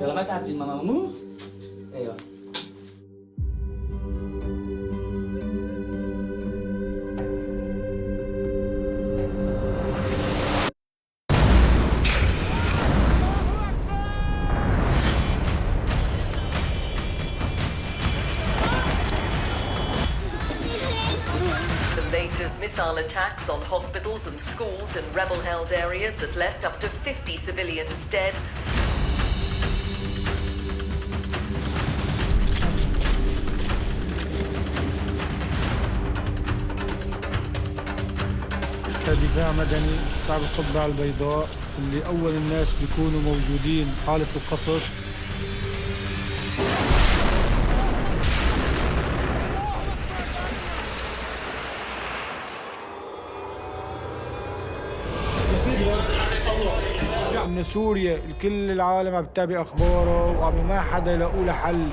يلا ما تعذبين ماما مو؟ ايوه. The latest missile attacks on hospitals and schools in rebel-held areas that left up to 50 civilians dead. كدفاع مدني صعب القبعة البيضاء اللي أول الناس بيكونوا موجودين حالة القصف. إن سوريا الكل العالم عم بتتابع أخباره وعم ما حدا يلاقوا له حل.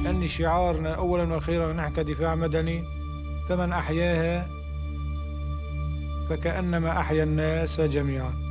لأن شعارنا أولاً وأخيراً نحن كدفاع مدني، فمن أحياها فكأنما أحيا الناس جميعاً.